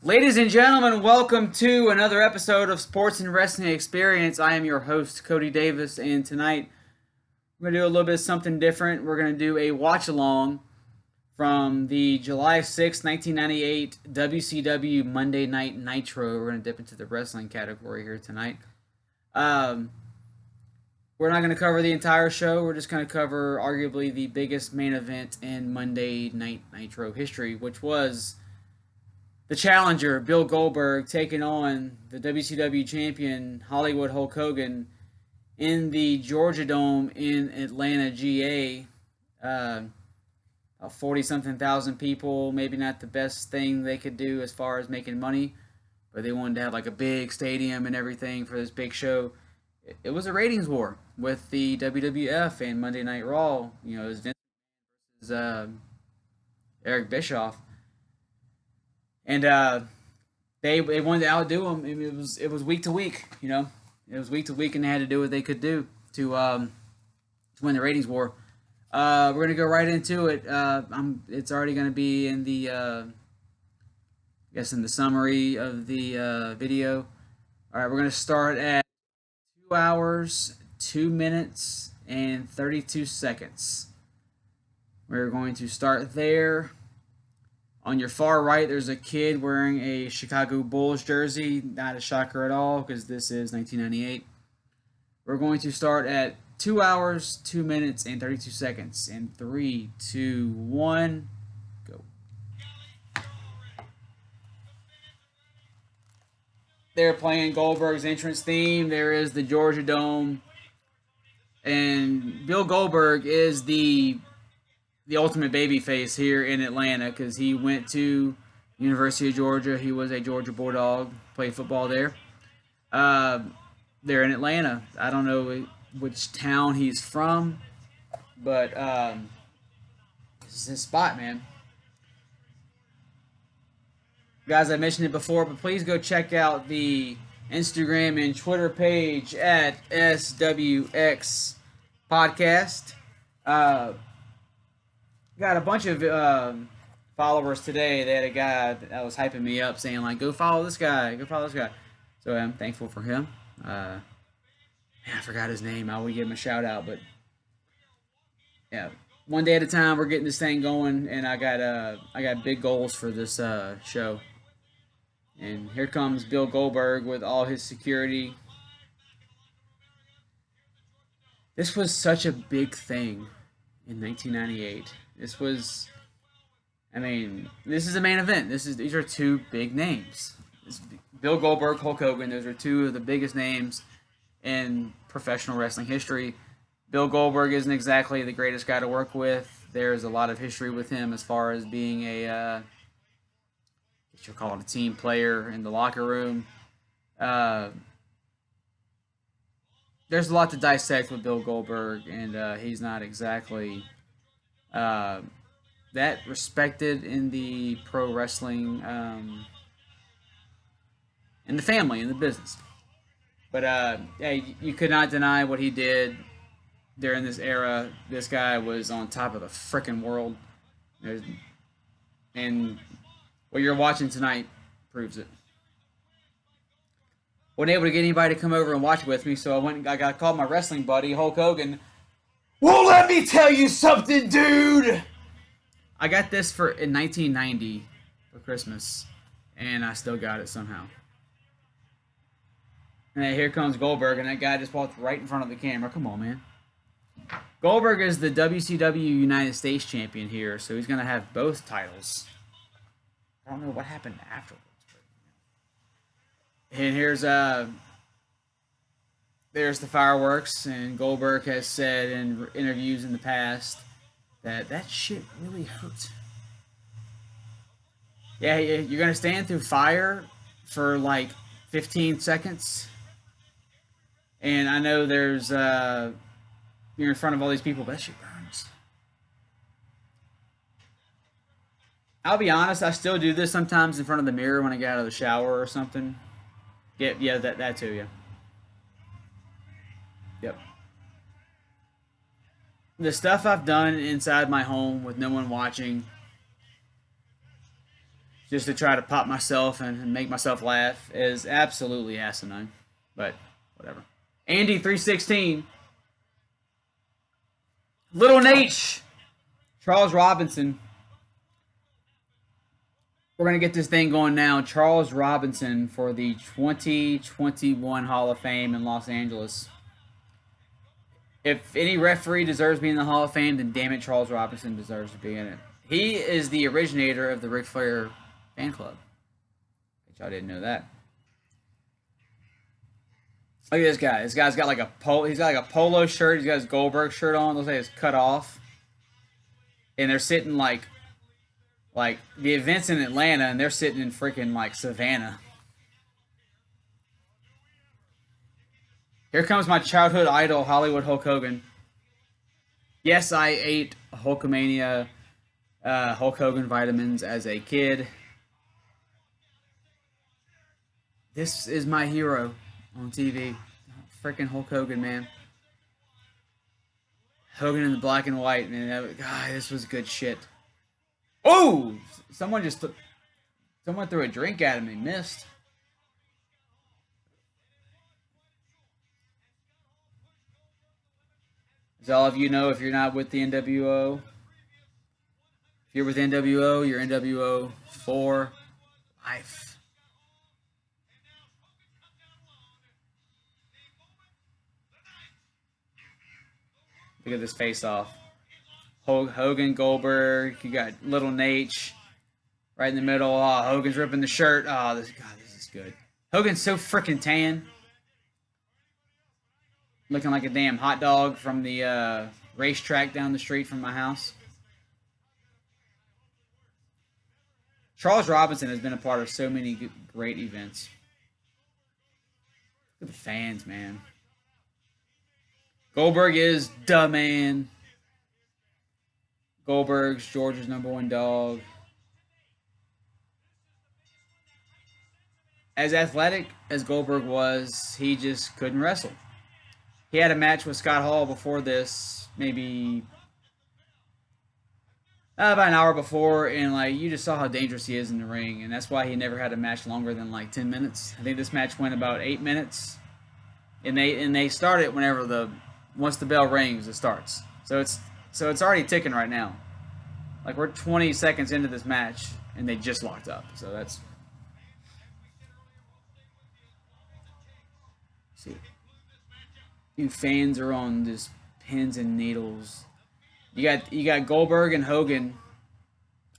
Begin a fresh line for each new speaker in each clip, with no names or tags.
Ladies and gentlemen, welcome to another episode of Sports and Wrestling Experience. I am your host, Cody Davis, and tonight we're going to do a little bit of something different. We're going to do a watch along from the July 6, 1998 WCW Monday Night Nitro. We're going to dip into the wrestling category here tonight. We're not going to cover the entire show. We're just going to cover arguably the biggest main event in Monday Night Nitro history, which was the challenger, Bill Goldberg, taking on the WCW champion, Hollywood Hulk Hogan, in the Georgia Dome in Atlanta, GA. 40-something thousand people, maybe not the best thing they could do as far as making money, but they wanted to have like a big stadium and everything for this big show. It was a ratings war with the WWF and Monday Night Raw. You know, it was Vince versus Eric Bischoff. And they wanted to outdo them. I mean, it was week to week, you know. It was week to week, and they had to do what they could do to win the ratings war. We're gonna go right into it. It's already gonna be in the I guess in the summary of the video. All right, we're gonna start at 2 hours, 2 minutes, and 32 seconds. We're going to start there. On your far right, there's a kid wearing a Chicago Bulls jersey. Not a shocker at all, because this is 1998. We're going to start at 2 hours, 2 minutes, and 32 seconds. In 3, 2, 1, go. They're playing Goldberg's entrance theme. There is the Georgia Dome. And Bill Goldberg is the ultimate babyface here in Atlanta because he went to University of Georgia. He was a Georgia Bulldog, played football there. They're in Atlanta. I don't know which town he's from, but this is his spot, man. Guys, I mentioned it before, but please go check out the Instagram and Twitter page at SWX Podcast. Got a bunch of followers today. They had a guy that was hyping me up, saying like, "Go follow this guy, go follow this guy." So I'm thankful for him. Man, I forgot his name. I would give him a shout out, but yeah, one day at a time. We're getting this thing going, and I got big goals for this show. And here comes Bill Goldberg with all his security. This was such a big thing in 1998. This was, I mean, this is a main event. These are two big names. Bill Goldberg, Hulk Hogan. Those are two of the biggest names in professional wrestling history. Bill Goldberg isn't exactly the greatest guy to work with. There's a lot of history with him as far as being a, what you'll call it, a team player in the locker room. There's a lot to dissect with Bill Goldberg, and he's not exactly that respected in the pro wrestling, in the family, in the business. But hey, you could not deny what he did during this era. This guy was on top of the frickin' world, and what you're watching tonight proves it. Wasn't able to get anybody to come over and watch with me, so I got called my wrestling buddy Hulk Hogan. Well, let me tell you something, dude. I got this in 1990 for Christmas, and I still got it somehow. And then here comes Goldberg, and that guy just walked right in front of the camera. Come on, man. Goldberg is the WCW United States champion here, so he's gonna have both titles. I don't know what happened afterwards. And there's the fireworks, and Goldberg has said in interviews in the past that shit really hurt. Yeah, you're gonna stand through fire for like 15 seconds, and I know there's you're in front of all these people, but that shit burns. I'll be honest, I still do this sometimes in front of the mirror when I get out of the shower or something. Yeah, that too, yeah. Yep. The stuff I've done inside my home with no one watching, just to try to pop myself and make myself laugh is absolutely asinine. But whatever. Andy 316. Little Nate. Charles Robinson. We're going to get this thing going now. Charles Robinson for the 2021 Hall of Fame in Los Angeles. If any referee deserves to be in the Hall of Fame, then damn it, Charles Robinson deserves to be in it. He is the originator of the Ric Flair fan club. Bet y'all didn't know that. Look at this guy. This guy's got like a he's got like a polo shirt. He's got his Goldberg shirt on. Looks like it's cut off. And they're sitting like the event's in Atlanta, and they're sitting in freaking like Savannah. Here comes my childhood idol, Hollywood Hulk Hogan. Yes, I ate Hulkamania, Hulk Hogan vitamins as a kid. This is my hero on TV. Freaking Hulk Hogan, man. Hogan in the black and white, man. God, this was good shit. Oh! Someone threw a drink at him and missed. As all of you know, if you're not with the NWO, if you're with NWO, you're NWO for life. Look at this face-off. Hogan, Goldberg, you got Little Nate right in the middle. Oh, Hogan's ripping the shirt. Oh, this is good. Hogan's so freaking tan. Looking like a damn hot dog from the racetrack down the street from my house. Charles Robinson has been a part of so many great events. Look at the fans, man. Goldberg is the man. Goldberg's Georgia's #1 dog. As athletic as Goldberg was, he just couldn't wrestle. He had a match with Scott Hall before this, maybe about an hour before, and like you just saw how dangerous he is in the ring, and that's why he never had a match longer than like 10 minutes. I think this match went about 8 minutes, and they start it once the bell rings, it starts. So it's already ticking right now. Like we're 20 seconds into this match, and they just locked up. So that's. See, you fans are on just pins and needles. You got Goldberg and Hogan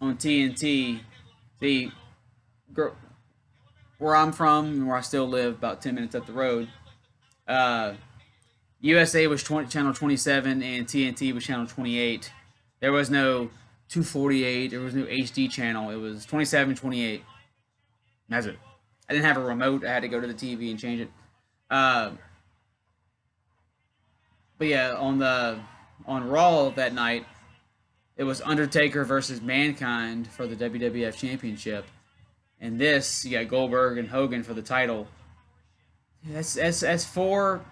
on TNT. See, where I'm from and where I still live, about 10 minutes up the road. USA was channel 27 and TNT was channel 28. There was no 248. There was no HD channel. It was 27, 28. That's it. I didn't have a remote. I had to go to the TV and change it. But yeah, on Raw that night, it was Undertaker versus Mankind for the WWF Championship, and this you got Goldberg and Hogan for the title. That's four.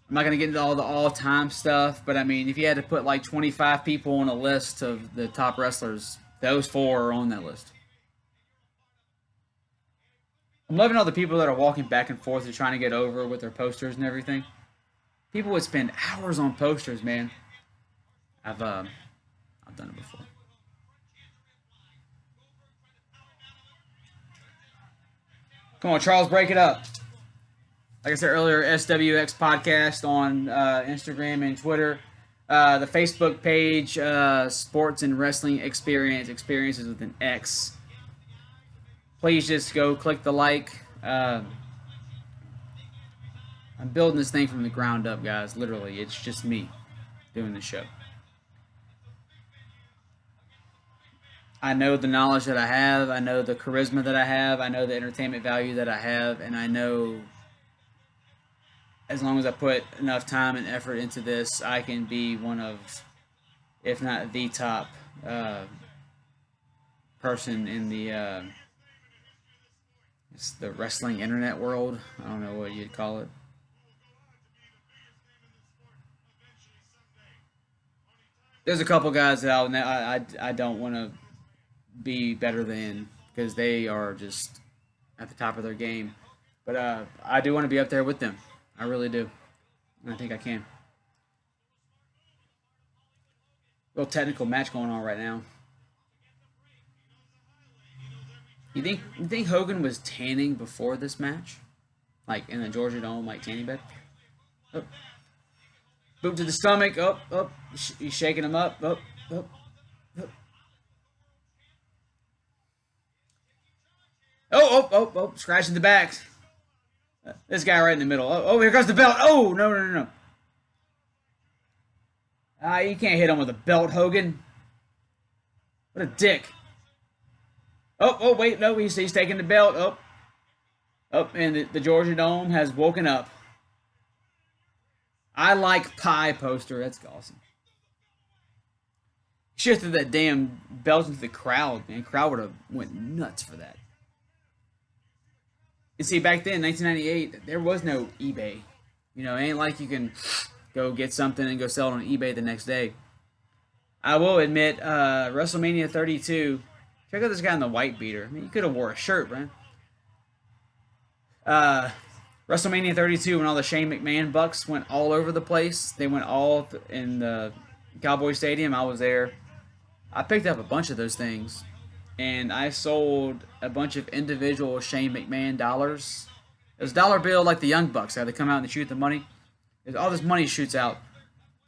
I'm not gonna get into all the all-time stuff, but I mean, if you had to put like 25 people on a list of the top wrestlers, those four are on that list. I'm loving all the people that are walking back and forth and trying to get over with their posters and everything. People would spend hours on posters, man. I've done it before. Come on, Charles, break it up. Like I said earlier, SWX Podcast on Instagram and Twitter. The Facebook page, Sports and Wrestling Experiences with an X. Please just go click the like. I'm building this thing from the ground up, guys. Literally, it's just me doing the show. I know the knowledge that I have. I know the charisma that I have. I know the entertainment value that I have. And I know as long as I put enough time and effort into this, I can be one of, if not the top person in the wrestling internet world. I don't know what you'd call it. There's a couple guys that I don't want to be better than, because they are just at the top of their game. But I do want to be up there with them. I really do. And I think I can. Real technical match going on right now. You think Hogan was tanning before this match? Like in the Georgia Dome, like tanning bed? Oh. Boot to the stomach. Up, up. He's shaking him up. Up, up, up. Oh, oh, oh, oh. Scratching the back. This guy right in the middle. Oh, here comes the belt. Oh, no, no, no, no. You can't hit him with a belt, Hogan. What a dick. Oh, oh, wait, no, he's taking the belt. Oh, oh, and the Georgia Dome has woken up. I like pie poster. That's awesome. Shifted that damn belt into the crowd, man. Crowd would have went nuts for that. You see, back then, 1998, there was no eBay. You know, it ain't like you can go get something and go sell it on eBay the next day. I will admit, WrestleMania 32. Check out this guy in the white beater. I mean, you could have wore a shirt, man. WrestleMania 32, when all the Shane McMahon bucks went all over the place. They went all in the Cowboy Stadium. I was there. I picked up a bunch of those things. And I sold a bunch of individual Shane McMahon dollars. It was a dollar bill like the Young Bucks. How they come out and shoot the money. All this money shoots out.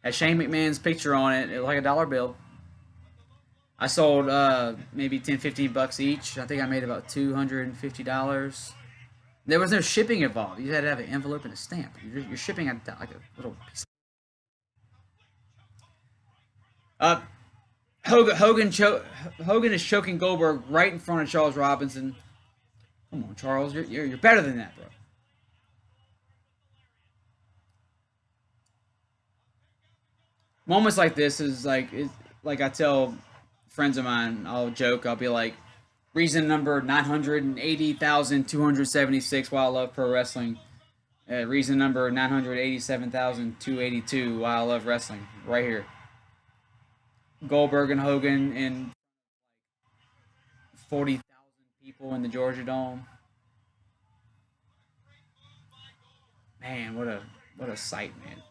Had Shane McMahon's picture on it. It was like a dollar bill. I sold maybe 10, 15 bucks each. I think I made about $250. There was no shipping involved. You had to have an envelope and a stamp. You're shipping like a little piece. Hogan is choking Goldberg right in front of Charles Robinson. Come on, Charles, you're better than that, bro. Moments like this is like I tell friends of mine. I'll joke. I'll be like, reason number 980,276 why I love pro wrestling. Reason number 987,282 why I love wrestling. Right here. Goldberg and Hogan and 40,000 people in the Georgia Dome. Man, what a sight, man.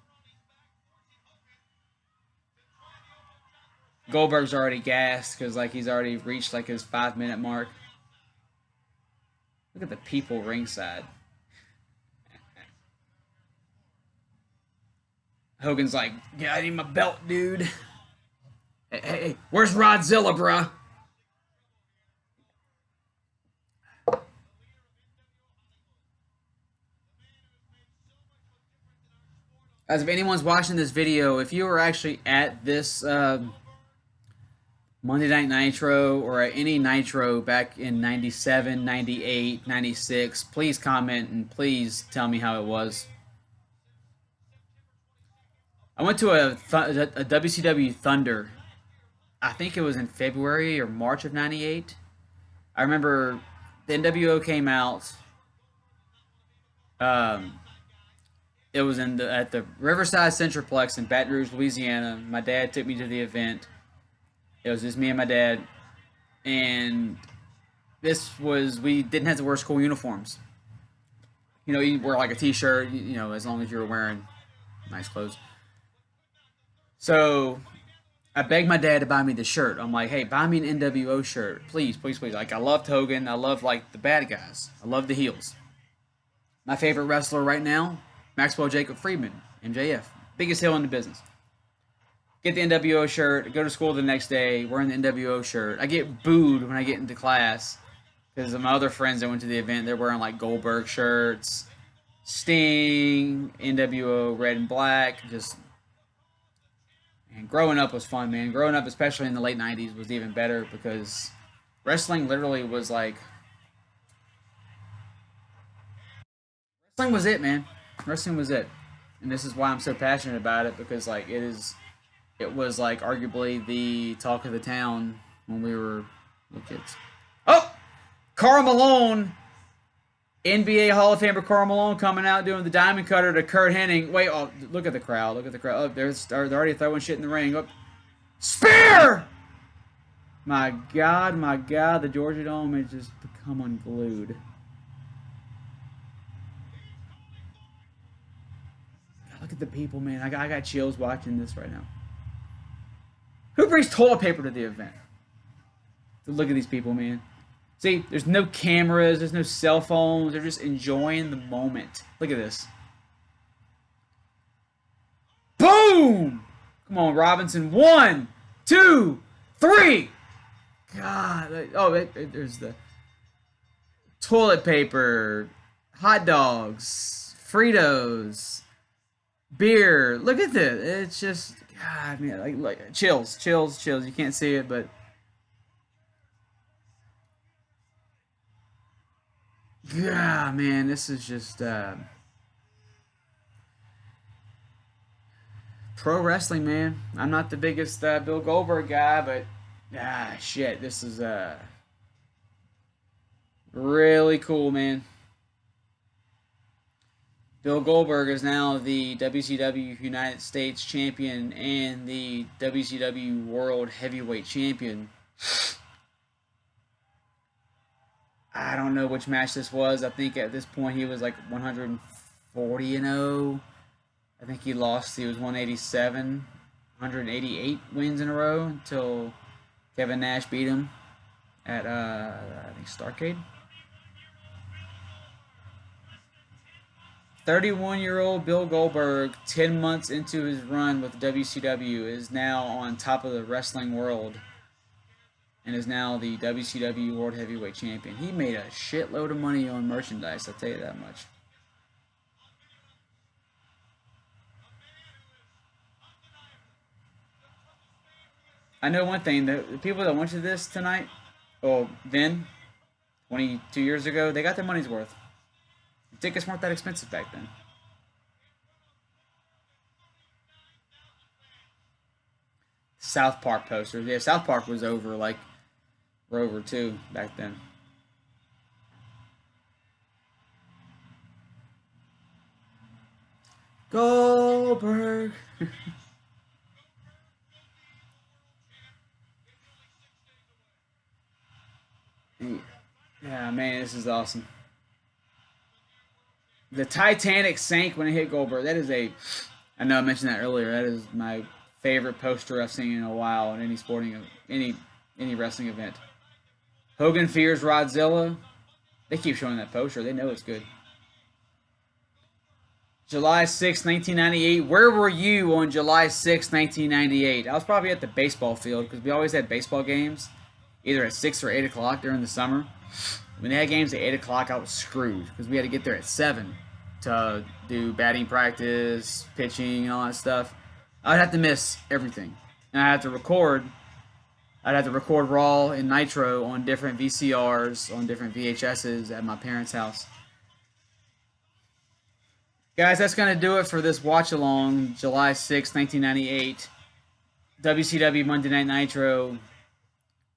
Goldberg's already gassed because like he's already reached like his 5-minute mark. Look at the people ringside. Hogan's like, yeah, I need my belt, dude. Hey, where's Rodzilla, bruh? As if anyone's watching this video, if you were actually at this Monday Night Nitro or at any Nitro back in 97, 98, 96, please comment and please tell me how it was. I went to a WCW Thunder. I think it was in February or March of 98. I remember the NWO came out. It was at the Riverside Centralplex in Baton Rouge, Louisiana. My dad took me to the event. It was just me and my dad. And we didn't have to wear school uniforms. You know, you wear like a t-shirt, you know, as long as you were wearing nice clothes. So I begged my dad to buy me the shirt. I'm like, hey, buy me an NWO shirt. Please, please, please. Like, I loved Hogan. I loved, like, the bad guys. I love the heels. My favorite wrestler right now, Maxwell Jacob Friedman, MJF. Biggest heel in the business. Get the NWO shirt. Go to school the next day wearing the NWO shirt. I get booed when I get into class because my other friends that went to the event, they're wearing, like, Goldberg shirts, Sting, NWO red and black, just... And growing up was fun, man. Growing up, especially in the late 90s, was even better because wrestling literally was like... Wrestling was it, man. Wrestling was it. And this is why I'm so passionate about it because, like, it was, like, arguably the talk of the town when we were little kids. Oh! Karl Malone! NBA Hall of Famer Karl Malone coming out doing the diamond cutter to Kurt Hennig. Wait, oh, look at the crowd. Look at the crowd. Oh, they're already throwing shit in the ring. Oh. Spear! My God, the Georgia Dome has just become unglued. God, look at the people, man. I got chills watching this right now. Who brings toilet paper to the event? So look at these people, man. See, there's no cameras, there's no cell phones. They're just enjoying the moment. Look at this. Boom! Come on, Robinson. 1, 2, 3. God. Oh, there's the toilet paper, hot dogs, Fritos, beer. Look at this. It's just, God, man, like chills, chills, chills. You can't see it, but God, man, this is just pro wrestling, man. I'm not the biggest Bill Goldberg guy, but shit, this is really cool, man. Bill Goldberg is now the WCW United States Champion and the WCW World Heavyweight Champion. I don't know which match this was. I think at this point he was like 140 and 0. I think he lost. He was 187, 188 wins in a row until Kevin Nash beat him at I think Starrcade. 31-year-old Bill Goldberg, 10 months into his run with WCW, is now on top of the wrestling world and is now the WCW World Heavyweight Champion. He made a shitload of money on merchandise, I'll tell you that much. I know one thing, the people that went to this tonight, well, then, 22 years ago, they got their money's worth. The tickets weren't that expensive back then. South Park posters. Yeah, South Park was over, like, Rover too, back then. Goldberg. Yeah, man, this is awesome. The Titanic sank when it hit Goldberg. That is a, I know I mentioned that earlier. That is my favorite poster I've seen in a while in any sporting, any wrestling event. Hogan fears Rodzilla. They keep showing that poster. They know it's good. July 6, 1998. Where were you on July 6, 1998? I was probably at the baseball field because we always had baseball games either at 6 or 8 o'clock during the summer. When they had games at 8 o'clock, I was screwed because we had to get there at 7 to do batting practice, pitching, and all that stuff. I'd have to miss everything. And I had to record. I'd have to record Raw and Nitro on different VCRs, on different VHSs at my parents' house. Guys, that's going to do it for this watch along, July 6, 1998. WCW Monday Night Nitro.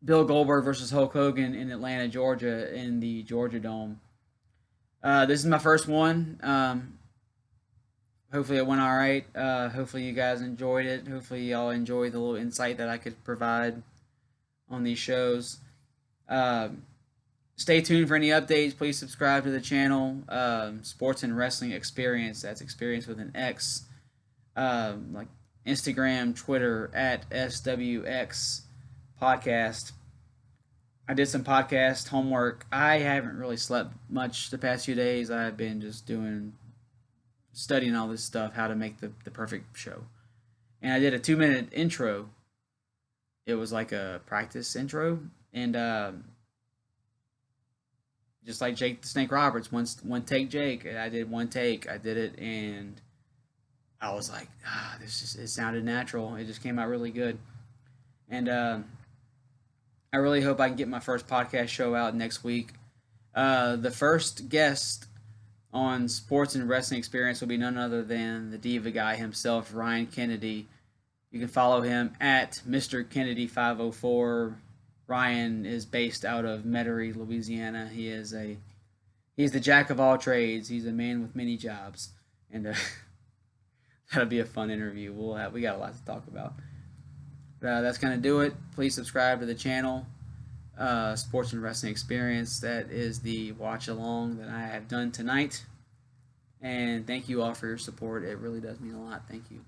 Bill Goldberg versus Hulk Hogan in Atlanta, Georgia, in the Georgia Dome. This is my first one. Hopefully it went all right. Hopefully you guys enjoyed it. Hopefully y'all enjoyed the little insight that I could provide on these shows. Stay tuned for any updates. Please subscribe to the channel. Sports and Wrestling Experience. That's Experience with an X. Like Instagram, Twitter, at SWX Podcast. I did some podcast homework. I haven't really slept much the past few days. I've been just studying all this stuff, how to make the perfect show. And I did a 2-minute intro. It was like a practice intro. And just like Jake the Snake Roberts, one take Jake. I did one take. I did it, and I was like, it sounded natural. It just came out really good. And I really hope I can get my first podcast show out next week. The first guest on Sports and Wrestling Experience will be none other than the Diva guy himself, Ryan Kennedy. You can follow him at Mr. Kennedy 504. Ryan is based out of Metairie, Louisiana. He's the jack of all trades. He's a man with many jobs, and that'll be a fun interview. We got a lot to talk about. But that's going to do it. Please subscribe to the channel, Sports and Wrestling Experience. That is the watch along that I have done tonight. And thank you all for your support. It really does mean a lot. Thank you.